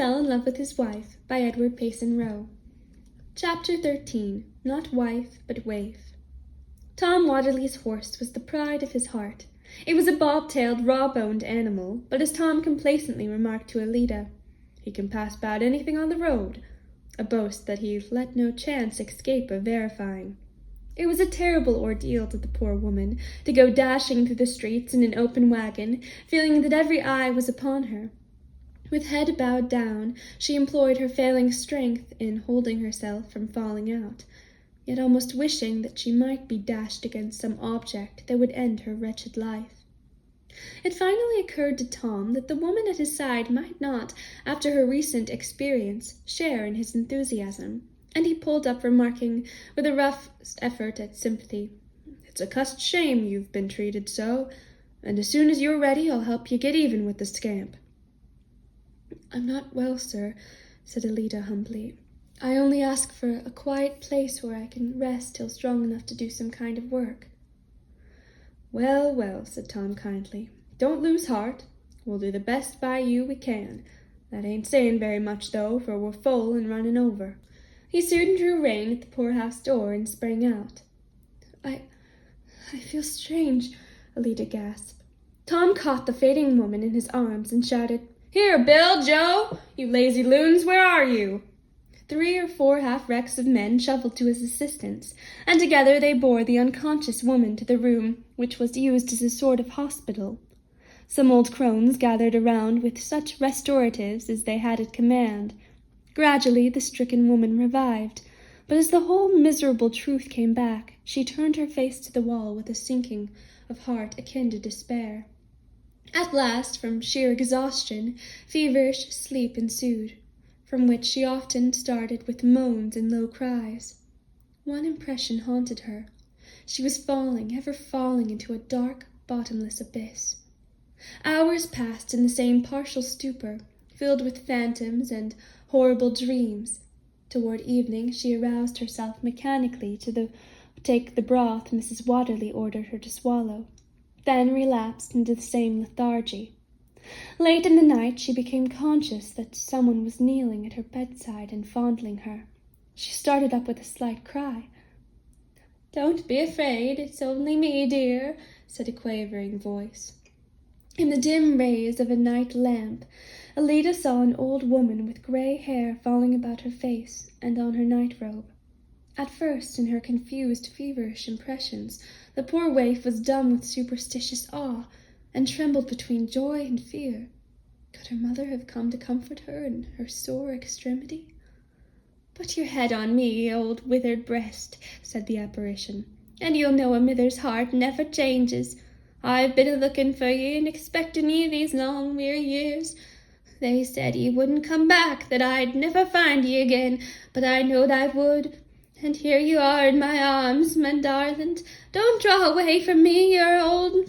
Fell in Love with His Wife by 𝚆𝚑𝚒𝚎. Chapter 13. Not Wife, but Waif. Tom Watterly's horse was the pride of his heart. It was a bob-tailed, raw-boned animal, but as Tom complacently remarked to 𝚆𝚑𝚏, "He can pass about anything on the road," a boast that he let no chance escape of verifying. It was a terrible ordeal to the poor woman to go dashing through the streets in an open wagon, feeling that every eye was upon her. With head bowed down, she employed her failing strength in holding herself from falling out, yet almost wishing that she might be dashed against some object that would end her wretched life. It finally occurred to Tom that the woman at his side might not, after her recent experience, share in his enthusiasm, and he pulled up, remarking, with a rough effort at sympathy, "It's a cussed shame you've been treated so, and as soon as you're ready I'll help you get even with the scamp." "I'm not well, sir," said 𝚆𝚑𝚏 humbly. "I only ask for a quiet place where I can rest till strong enough to do some kind of work." "Well, well," said Tom kindly, "don't lose heart. We'll do the best by you we can. That ain't saying very much, though, for we're full and running over." He soon drew rein at the poorhouse door and sprang out. I feel strange," 𝚆𝚑𝚏 gasped. Tom caught the fading woman in his arms and shouted, "Here, Bill, Joe! You lazy loons, where are you?" 3 or 4 half-wrecks of men shuffled to his assistance, and together they bore the unconscious woman to the room which was used as a sort of hospital. Some old crones gathered around with such restoratives as they had at command. Gradually the stricken woman revived, but as the whole miserable truth came back, she turned her face to the wall with a sinking of heart akin to despair. At last, from sheer exhaustion, feverish sleep ensued, from which she often started with moans and low cries. One impression haunted her. She was falling, ever falling, into a dark, bottomless abyss. Hours passed in the same partial stupor, filled with phantoms and horrible dreams. Toward evening she aroused herself mechanically to take the broth Mrs. Watterly ordered her to swallow, then relapsed into the same lethargy. Late in the night she became conscious that someone was kneeling at her bedside and fondling her. She started up with a slight cry. "Don't be afraid, it's only me, dear," said a quavering voice. In the dim rays of a night lamp, 𝚆𝚑𝚏 saw an old woman with grey hair falling about her face and on her night-robe. At first, in her confused, feverish impressions, the poor waif was dumb with superstitious awe, and trembled between joy and fear. Could her mother have come to comfort her in her sore extremity? "Put your head on me, old withered breast," said the apparition, "and you'll know a mither's heart never changes. I've been a-looking for ye and expecting ye these long, weary years. They said ye wouldn't come back, that I'd never find ye again, but I knowed I would. And here you are in my arms, my darling. Don't draw away from me,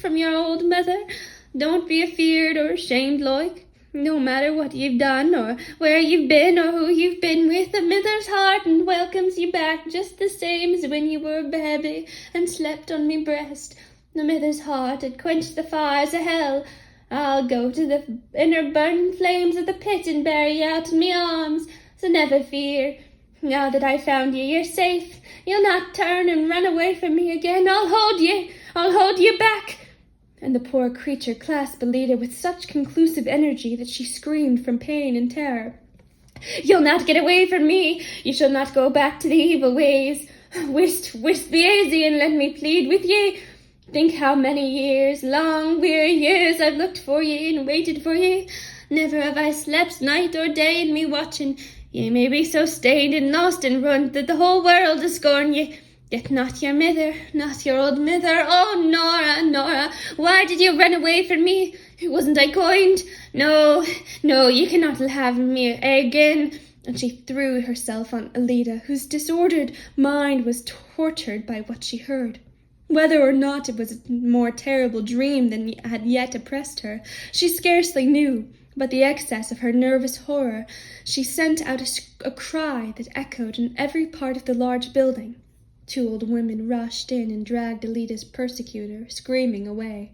from your old mother. Don't be afeard or ashamed like. No matter what you've done, or where you've been, or who you've been with, a mither's heart and welcomes you back just the same as when you were a baby and slept on me breast. The mither's heart had quenched the fires of hell. I'll go to the inner burning flames of the pit and bury ye out in me arms, so never fear. Now that I've found ye, you're safe. You'll not turn and run away from me again. I'll hold ye back." And the poor creature clasped 𝚆𝚑𝚏 with such conclusive energy that she screamed from pain and terror. "You'll not get away from me. You shall not go back to the evil ways. Whist be aisy and let me plead with ye. Think how many years, long, weary years, I've looked for ye and waited for ye. Never have I slept night or day in me watching. Ye may be so stained and lost and ruined that the whole world will scorn ye. Yet not your mither, not your old mither. Oh, Nora, Nora, why did you run away from me? Wasn't I kind? No, ye cannot have me again." And she threw herself on 𝚆𝚑𝚏, whose disordered mind was tortured by what she heard. Whether or not it was a more terrible dream than had yet oppressed her, she scarcely knew, but the excess of her nervous horror, she sent out a cry that echoed in every part of the large building. 2 old women rushed in and dragged 𝚆𝚑𝚏's persecutor, screaming, away.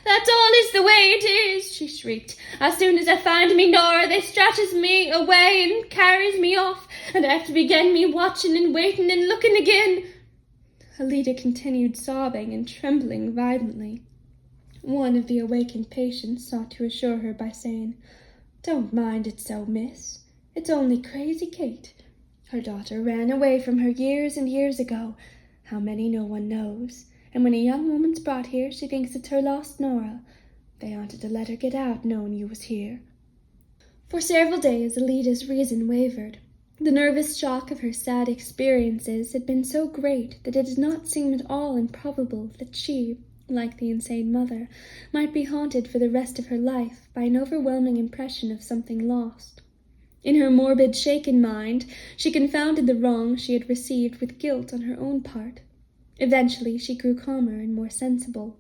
"That's all is the way it is," she shrieked. "As soon as I find me Nora, they stretches me away and carries me off, and I have to begin me watching and waiting and looking again." Alida continued sobbing and trembling violently. One of the awakened patients sought to assure her by saying, "Don't mind it so, miss. It's only crazy Kate. Her daughter ran away from her years and years ago. How many no one knows. And when a young woman's brought here, she thinks it's her lost Nora. They wanted to let her get out knowing you was here." For several days Alida's reason wavered. The nervous shock of her sad experiences had been so great that it did not seem at all improbable that she, like the insane mother, might be haunted for the rest of her life by an overwhelming impression of something lost. In her morbid, shaken mind, she confounded the wrong she had received with guilt on her own part. Eventually she grew calmer and more sensible.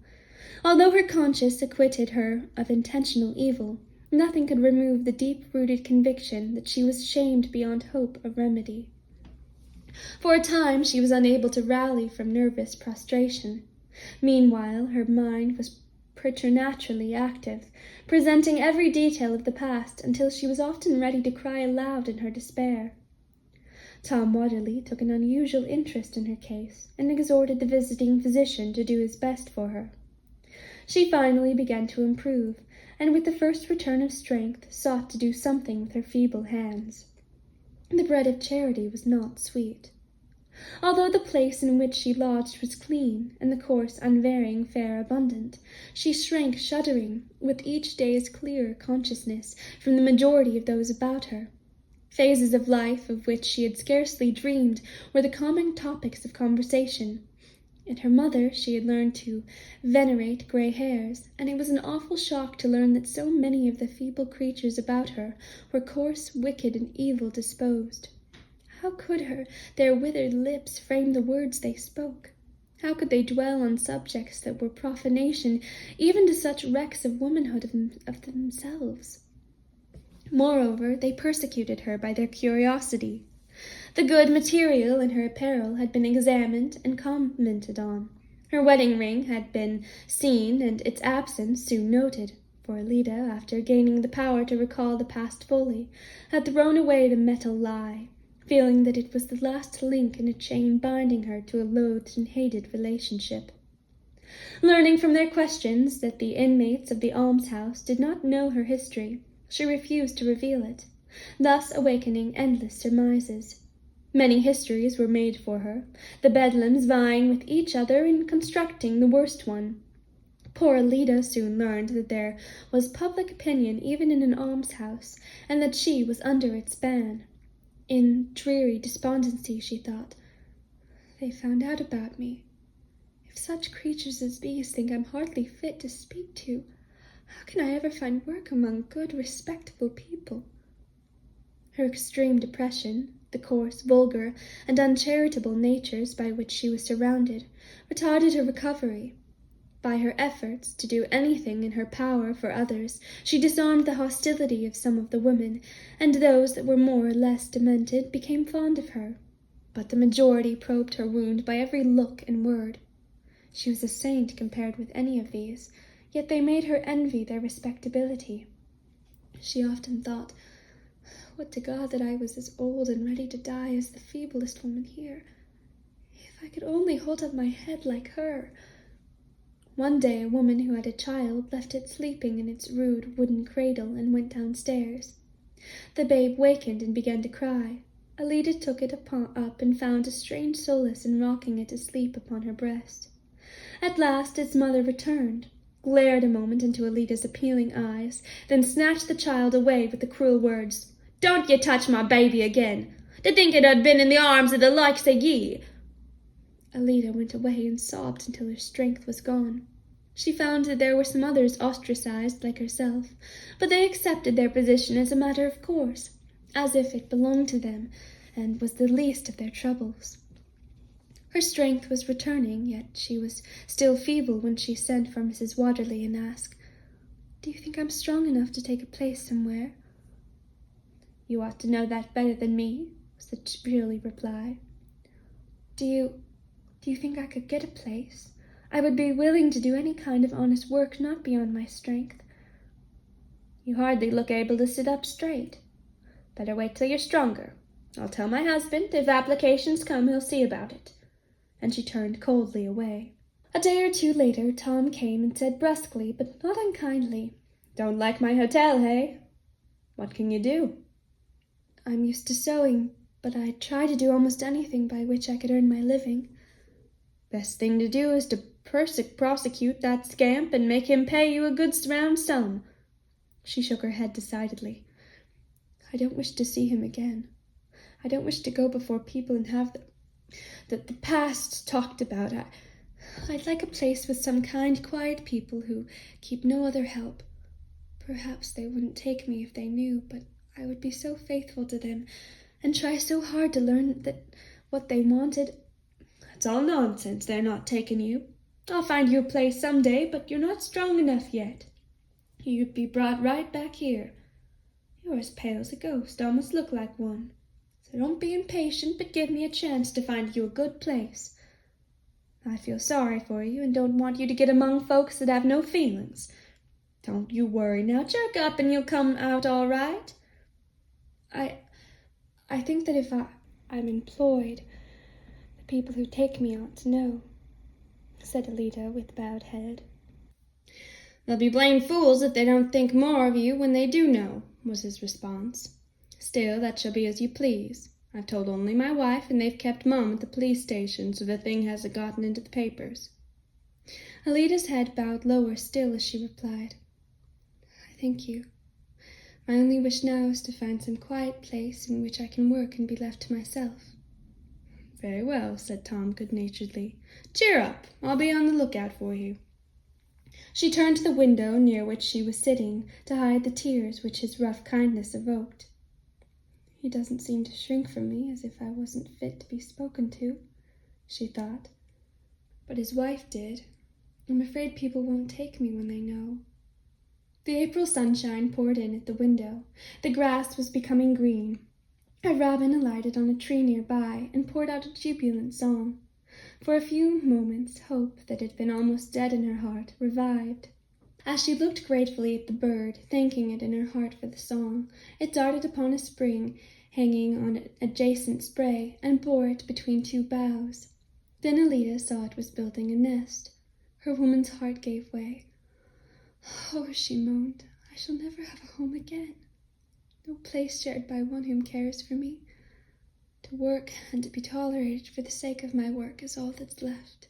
Although her conscience acquitted her of intentional evil, nothing could remove the deep-rooted conviction that she was shamed beyond hope of remedy. For a time she was unable to rally from nervous prostration. Meanwhile her mind was preternaturally active, presenting every detail of the past until she was often ready to cry aloud in her despair. 𝚆𝚒𝚡 took an unusual interest in her case and exhorted the visiting physician to do his best for her. She finally began to improve, and with the first return of strength sought to do something with her feeble hands. The bread of charity was not sweet. Although the place in which she lodged was clean, and the coarse, unvarying fare abundant, she shrank shuddering with each day's clearer consciousness from the majority of those about her. Phases of life of which she had scarcely dreamed were the common topics of conversation. In her mother she had learned to venerate gray hairs, and it was an awful shock to learn that so many of the feeble creatures about her were coarse, wicked, and evil disposed. How could their withered lips frame the words they spoke? How could they dwell on subjects that were profanation even to such wrecks of womanhood of themselves? Moreover, they persecuted her by their curiosity. The good material in her apparel had been examined and commented on. Her wedding ring had been seen, and its absence soon noted, for Alida, after gaining the power to recall the past fully, had thrown away the metal lie, feeling that it was the last link in a chain binding her to a loathed and hated relationship. Learning from their questions that the inmates of the almshouse did not know her history, she refused to reveal it, thus awakening endless surmises. Many histories were made for her, the bedlams vying with each other in constructing the worst one. Poor Alida soon learned that there was public opinion even in an almshouse, and that she was under its ban. In dreary despondency she thought, "They found out about me. If such creatures as these think I'm hardly fit to speak to, how can I ever find work among good, respectable people?" Her extreme depression, the coarse, vulgar, and uncharitable natures by which she was surrounded, retarded her recovery. By her efforts to do anything in her power for others, she disarmed the hostility of some of the women, and those that were more or less demented became fond of her. But the majority probed her wound by every look and word. She was a saint compared with any of these, yet they made her envy their respectability. She often thought, "Would to God that I was as old and ready to die as the feeblest woman here. If I could only hold up my head like her." One day a woman who had a child left it sleeping in its rude wooden cradle and went downstairs. The babe wakened and began to cry. Alida took it up and found a strange solace in rocking it to sleep upon her breast. At last its mother returned, glared a moment into Alida's appealing eyes, then snatched the child away with the cruel words, "Don't ye touch my baby again. To think it had been in the arms of the likes of ye." Alida went away and sobbed until her strength was gone. She found that there were some others ostracized like herself, but they accepted their position as a matter of course, as if it belonged to them and was the least of their troubles. Her strength was returning, yet she was still feeble when she sent for Mrs. Watterly and asked, "Do you think I'm strong enough to take a place somewhere?" "You ought to know that better than me," was the cheery reply. Do you think I could get a place? I would be willing to do any kind of honest work not beyond my strength. You hardly look able to sit up straight. Better wait till you're stronger. I'll tell my husband. If applications come, he'll see about it." And she turned coldly away. A day or two later, Tom came and said brusquely, but not unkindly, "Don't like my hotel, hey? What can you do?" "I'm used to sewing, but I try to do almost anything by which I could earn my living." "Best thing to do is to prosecute that scamp and make him pay you a good round sum." She shook her head decidedly. "I don't wish to see him again. I don't wish to go before people and have the past talked about. I'd like a place with some kind, quiet people who keep no other help. Perhaps they wouldn't take me if they knew, but I would be so faithful to them and try so hard to learn what they wanted." "That's all nonsense. They're not taking you. I'll find you a place some day, but you're not strong enough yet. You'd be brought right back here. You're as pale as a ghost, almost look like one. So don't be impatient, but give me a chance to find you a good place. I feel sorry for you and don't want you to get among folks that have no feelings. Don't you worry now. Jerk up and you'll come out all right." I think that if I'm employed, the people who take me ought to know," said Alida with bowed head. "They'll be blamed fools if they don't think more of you when they do know," was his response. "Still, that shall be as you please. I've told only my wife, and they've kept Mum at the police station, so the thing hasn't gotten into the papers." Alida's head bowed lower still as she replied, "I thank you. My only wish now is to find some quiet place in which I can work and be left to myself." "Very well," said Tom good-naturedly. "Cheer up. I'll be on the lookout for you." She turned to the window near which she was sitting to hide the tears which his rough kindness evoked. "He doesn't seem to shrink from me as if I wasn't fit to be spoken to," she thought. "But his wife did. I'm afraid people won't take me when they know." The April sunshine poured in at the window. The grass was becoming green. A robin alighted on a tree nearby and poured out a jubilant song. For a few moments, hope that had been almost dead in her heart revived. As she looked gratefully at the bird, thanking it in her heart for the song, it darted upon a spring hanging on an adjacent spray and bore it between two boughs. Then Alida saw it was building a nest. Her woman's heart gave way. "Oh," she moaned, "I shall never have a home again. No place shared by one whom cares for me. To work and to be tolerated for the sake of my work is all that's left."